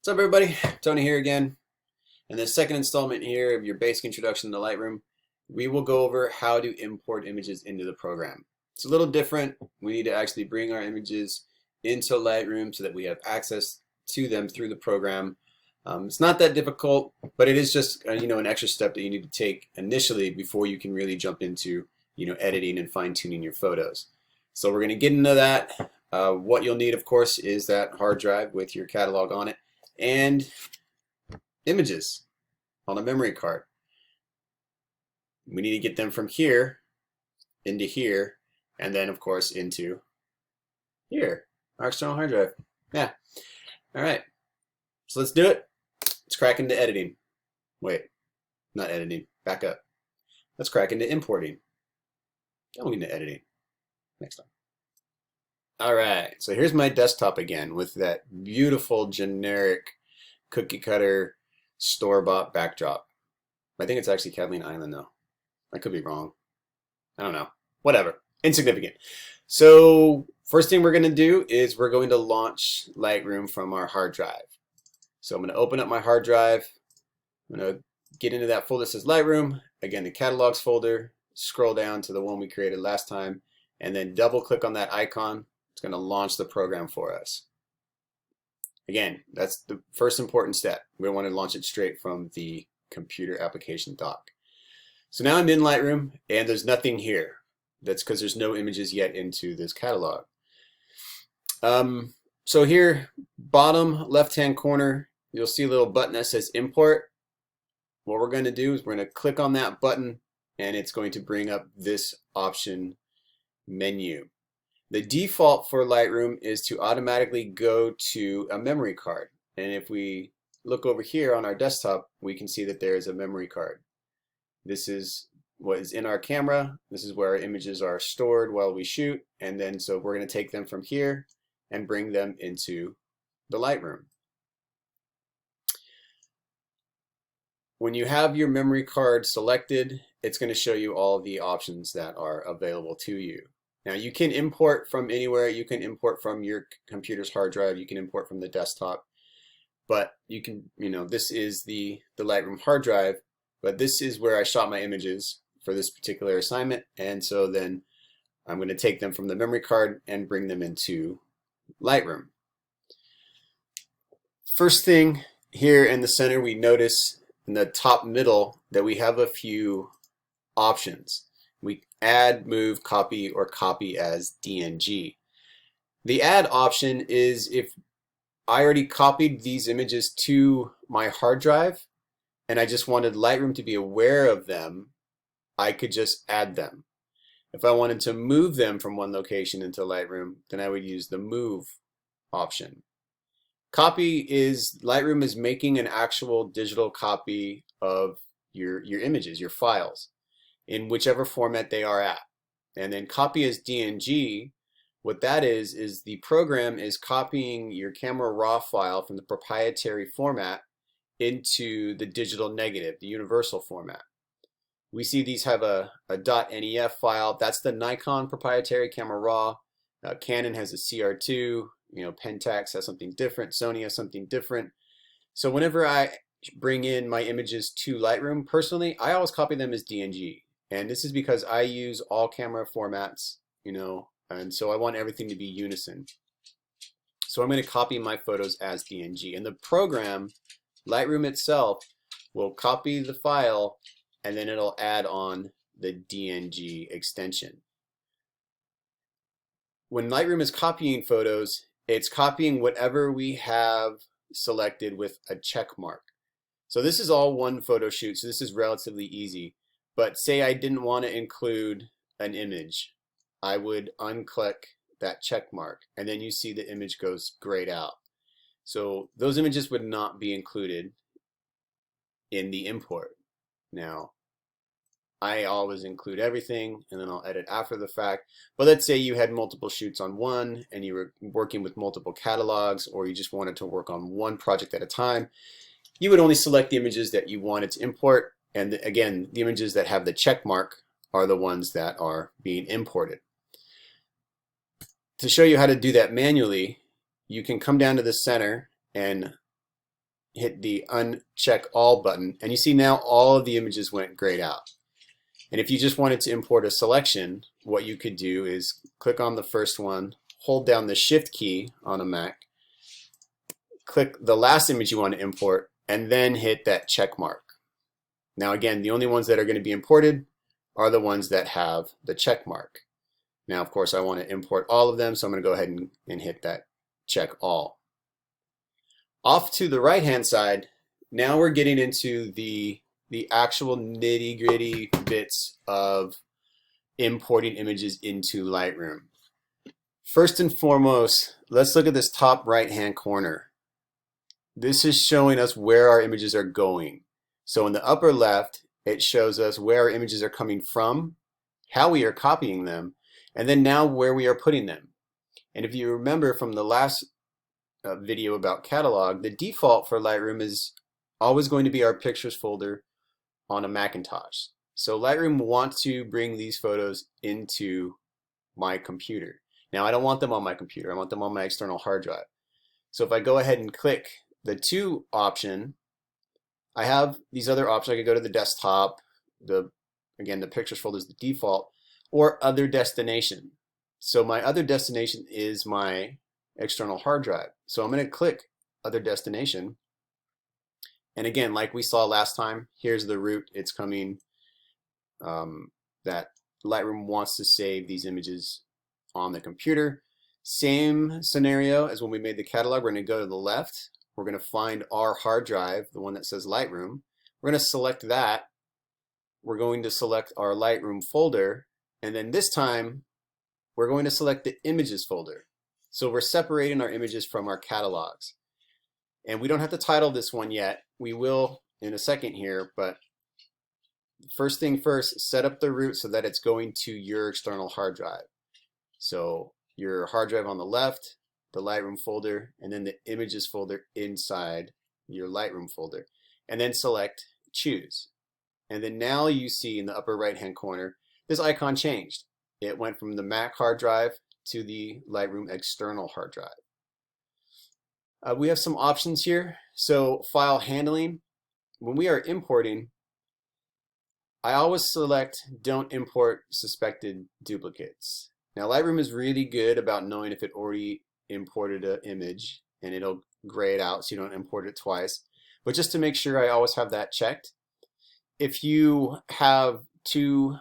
What's up, everybody? Tony here again. In the second installment here of your basic introduction to Lightroom, we will go over how to import images into the program. It's a little different. We need to actually bring our images into Lightroom so that we have access to them through the program. It's not that difficult, but it is just an extra step that you need to take initially before you can really jump into editing and fine-tuning your photos. So we're going to get into that. What you'll need, of course, is that hard drive with your catalog on it and images on a memory card. We need to get them from here into here, and then of course into here, our external hard drive. Yeah. All right. So let's do it. Let's crack into editing. Wait, not editing. Back up. Let's crack into importing. Then we'll get into editing next time. All right, so here's my desktop again with that beautiful generic cookie cutter store-bought backdrop. I think it's actually Kathleen Island though. I could be wrong. I don't know. Whatever. Insignificant. So first thing we're going to do is we're going to launch Lightroom from our hard drive. So I'm going to open up my hard drive. I'm going to get into that folder that says Lightroom. Again, the catalogs folder. Scroll down to the one we created last time and then double click on that icon. It's going to launch the program for us. Again, that's the first important step. We want to launch it straight from the computer application dock. So now I'm in Lightroom and there's nothing here. That's because there's no images yet into this catalog. So here, bottom left-hand corner, you'll see a little button that says import. What we're going to do is we're going to click on that button and it's going to bring up this option menu. The default for Lightroom is to automatically go to a memory card. And if we look over here on our desktop, we can see that there is a memory card. This is what is in our camera. This is where our images are stored while we shoot. And then so we're going to take them from here and bring them into the Lightroom. When you have your memory card selected, it's going to show you all the options that are available to you. Now you can import from anywhere. You can import from your computer's hard drive. You can import from the desktop. But you can, this is the Lightroom hard drive, but this is where I shot my images for this particular assignment. And so then I'm going to take them from the memory card and bring them into Lightroom. First thing here in the center, we notice in the top middle that we have a few options. We add, move, copy, or copy as DNG. The add option is if I already copied these images to my hard drive and I just wanted Lightroom to be aware of them, I could just add them. If I wanted to move them from one location into Lightroom, then I would use the move option. Copy is, Lightroom is making an actual digital copy of your images, your files, in whichever format they are at. And then copy as DNG, what that is the program is copying your camera raw file from the proprietary format into the digital negative, the universal format. We see these have a .nef file. That's the Nikon proprietary camera raw. Canon has a CR2. Pentax has something different. Sony has something different. So whenever I bring in my images to Lightroom, personally, I always copy them as DNG. And this is because I use all camera formats, and so I want everything to be unison. So I'm going to copy my photos as DNG. And the program, Lightroom itself, will copy the file and then it'll add on the DNG extension. When Lightroom is copying photos, it's copying whatever we have selected with a check mark. So this is all one photo shoot, so this is relatively easy. But say I didn't want to include an image, I would unclick that check mark and then you see the image goes grayed out. So those images would not be included in the import. Now, I always include everything and then I'll edit after the fact. But let's say you had multiple shoots on one and you were working with multiple catalogs, or you just wanted to work on one project at a time. You would only select the images that you wanted to import. And again, the images that have the check mark are the ones that are being imported. To show you how to do that manually, you can come down to the center and hit the uncheck all button, and you see now all of the images went grayed out. And if you just wanted to import a selection, what you could do is click on the first one, hold down the Shift key on a Mac, click the last image you want to import, and then hit that check mark. Now again, the only ones that are going to be imported are the ones that have the check mark. Now of course I want to import all of them, so I'm going to go ahead and hit that check all. Off to the right hand side, now we're getting into the actual nitty-gritty bits of importing images into Lightroom. First and foremost, let's look at this top right hand corner. This is showing us where our images are going. So in the upper left, it shows us where our images are coming from, how we are copying them, and then now where we are putting them. And if you remember from the last video about catalog, the default for Lightroom is always going to be our pictures folder on a Macintosh. So Lightroom wants to bring these photos into my computer. Now I don't want them on my computer, I want them on my external hard drive. So if I go ahead and click the to option, I have these other options. I could go to the desktop, again the pictures folder is the default, or other destination. So my other destination is my external hard drive. So I'm going to click other destination. And again, like we saw last time, here's the route it's coming, that Lightroom wants to save these images on the computer. Same scenario as when we made the catalog. We're going to go to the left. We're going to find our hard drive, the one that says Lightroom. We're going to select that. We're going to select our Lightroom folder. And then this time, we're going to select the images folder. So we're separating our images from our catalogs. And we don't have to title this one yet. We will in a second here, but first thing first, set up the route so that it's going to your external hard drive. So your hard drive on the left, the Lightroom folder, and then the images folder inside your Lightroom folder. And then select choose. And then now you see in the upper right hand corner, this icon changed. It went from the Mac hard drive to the Lightroom external hard drive. We have some options here. So file handling, when we are importing, I always select don't import suspected duplicates. Now Lightroom is really good about knowing if it already imported an image, and it'll gray it out so you don't import it twice. But just to make sure, I always have that checked. If you have two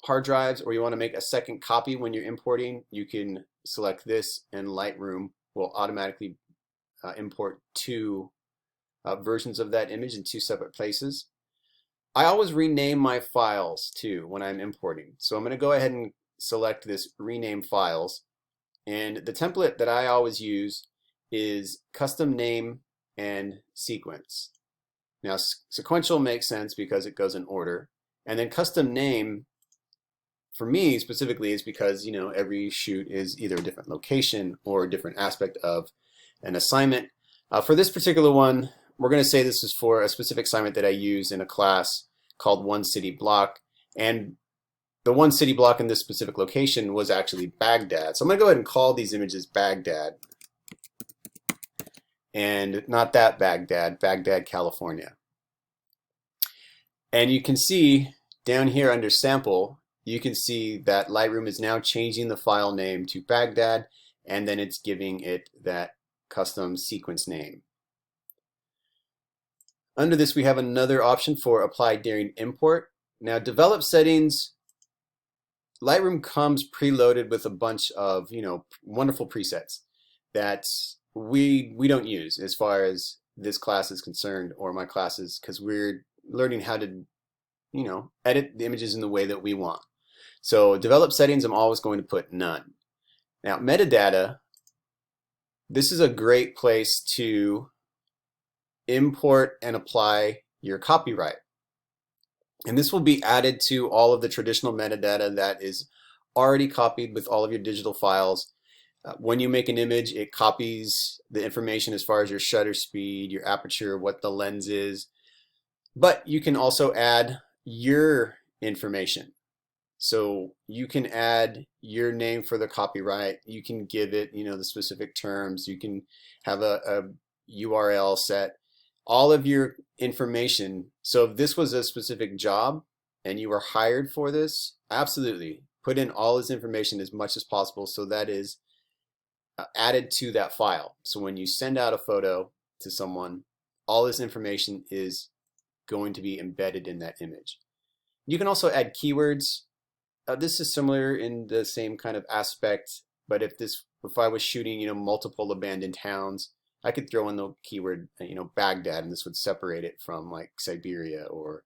hard drives or you want to make a second copy when you're importing, you can select this and Lightroom will automatically import two versions of that image in two separate places. I always rename my files too when I'm importing. So I'm going to go ahead and select this rename files, and the template that I always use is custom name and sequence. Now sequential makes sense because it goes in order, and then custom name for me specifically is because every shoot is either a different location or a different aspect of an assignment. For this particular one, we're going to say this is for a specific assignment that I use in a class called One City Block, and the one city block in this specific location was actually Baghdad. So I'm going to go ahead and call these images Baghdad, and not that Baghdad, Baghdad, California. And you can see down here under sample, you can see that Lightroom is now changing the file name to Baghdad, and then it's giving it that custom sequence name. Under this, we have another option for apply during import. Now, develop settings, Lightroom comes preloaded with a bunch of wonderful presets that we don't use as far as this class is concerned, or my classes, because we're learning how to edit the images in the way that we want. So develop settings, I'm always going to put none. Now metadata, this is a great place to import and apply your copyright. And this will be added to all of the traditional metadata that is already copied with all of your digital files. When you make an image, it copies the information as far as your shutter speed, your aperture, what the lens is. But you can also add your information. So you can add your name for the copyright. You can give it, the specific terms. You can have a URL set. all of your information. So if this was a specific job and you were hired for this, absolutely put in all this information as much as possible so that is added to that file. So when you send out a photo to someone, all this information is going to be embedded in that image. You can also add keywords. This is similar in the same kind of aspect, but if I was shooting, multiple abandoned towns, I could throw in the keyword, Baghdad, and this would separate it from like Siberia or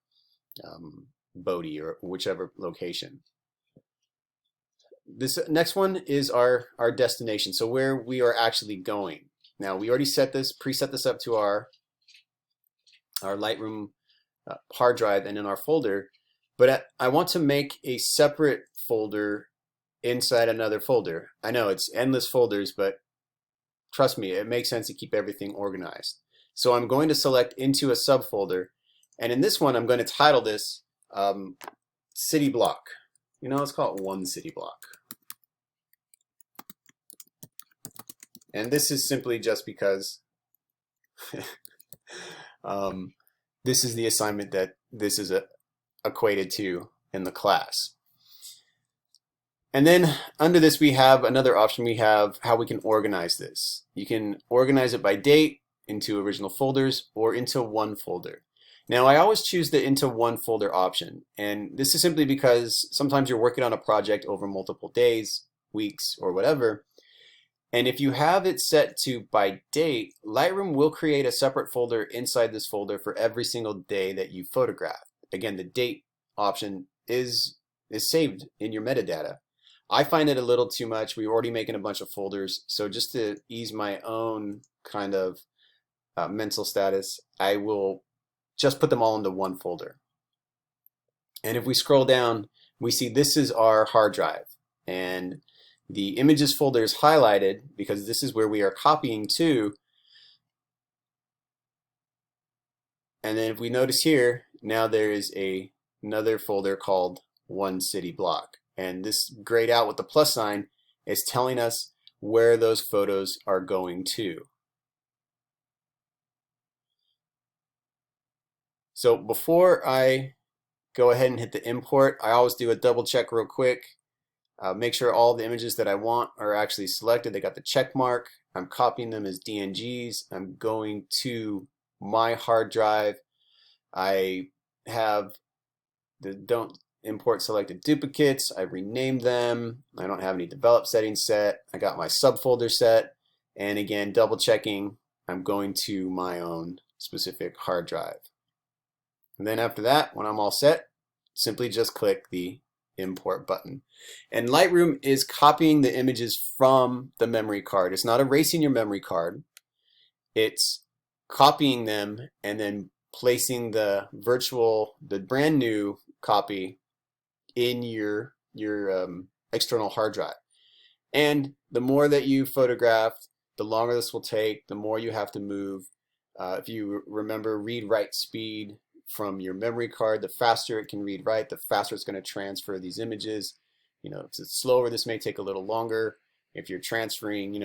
Bodhi or whichever location. This next one is our destination, so where we are actually going. Now we already preset this up to our Lightroom hard drive and in our folder, but I want to make a separate folder inside another folder. I know it's endless folders, but trust me, it makes sense to keep everything organized. So I'm going to select into a subfolder, and in this one I'm going to title this city block. Let's call it one city block. And this is simply just because this is the assignment that this is equated to in the class. And then under this we have another option. We have how we can organize this. You can organize it by date into original folders or into one folder. Now I always choose the into one folder option, and this is simply because sometimes you're working on a project over multiple days, weeks, or whatever. And if you have it set to by date, Lightroom will create a separate folder inside this folder for every single day that you photograph. Again, the date option is saved in your metadata. I find it a little too much. We're already making a bunch of folders, so just to ease my own kind of mental status, I will just put them all into one folder. And if we scroll down, we see this is our hard drive, and the images folder is highlighted because this is where we are copying to. And then if we notice here, now there is another folder called one city block. And this grayed out with the plus sign is telling us where those photos are going to. So before I go ahead and hit the import, I always do a double check real quick. Make sure all the images that I want are actually selected. They got the check mark. I'm copying them as DNGs. I'm going to my hard drive. I have the don't import selected duplicates. I renamed them. I don't have any develop settings set. I got my subfolder set. And again, double checking, I'm going to my own specific hard drive. And then after that, when I'm all set, simply just click the import button. And Lightroom is copying the images from the memory card. It's not erasing your memory card. It's copying them and then placing the brand new copy in your external hard drive. And the more that you photograph, the longer this will take, the more you have to move. If you remember read-write speed from your memory card, the faster it can read write, the faster it's going to transfer these images. If it's slower, this may take a little longer. If you're transferring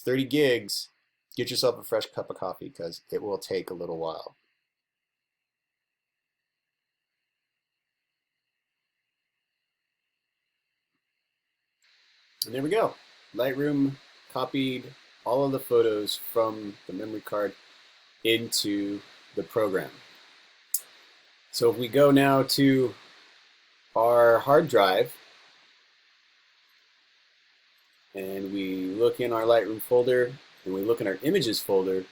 30 gigs, get yourself a fresh cup of coffee because it will take a little while. And there we go. Lightroom copied all of the photos from the memory card into the program. So if we go now to our hard drive and we look in our Lightroom folder and we look in our images folder,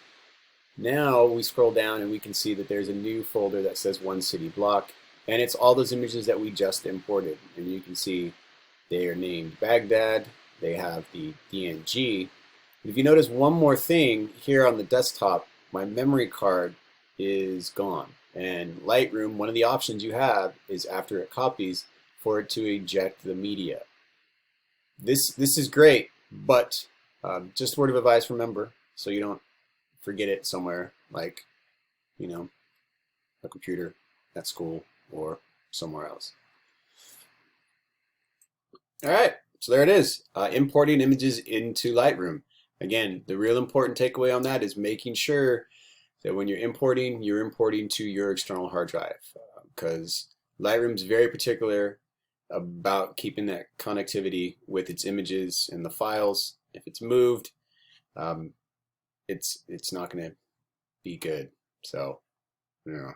now we scroll down and we can see that there's a new folder that says one city block, and it's all those images that we just imported. And you can see they are named Baghdad, they have the DNG. If you notice one more thing here on the desktop, my memory card is gone. And Lightroom, one of the options you have is after it copies for it to eject the media. This is great, but just word of advice, remember, so you don't forget it somewhere like, a computer at school or somewhere else. All right, so there it is, importing images into Lightroom. Again, the real important takeaway on that is making sure So when you're importing to your external hard drive, because Lightroom's very particular about keeping that connectivity with its images and the files. If it's moved, it's not going to be good. So, you know,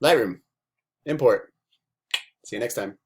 Lightroom, import. See you next time.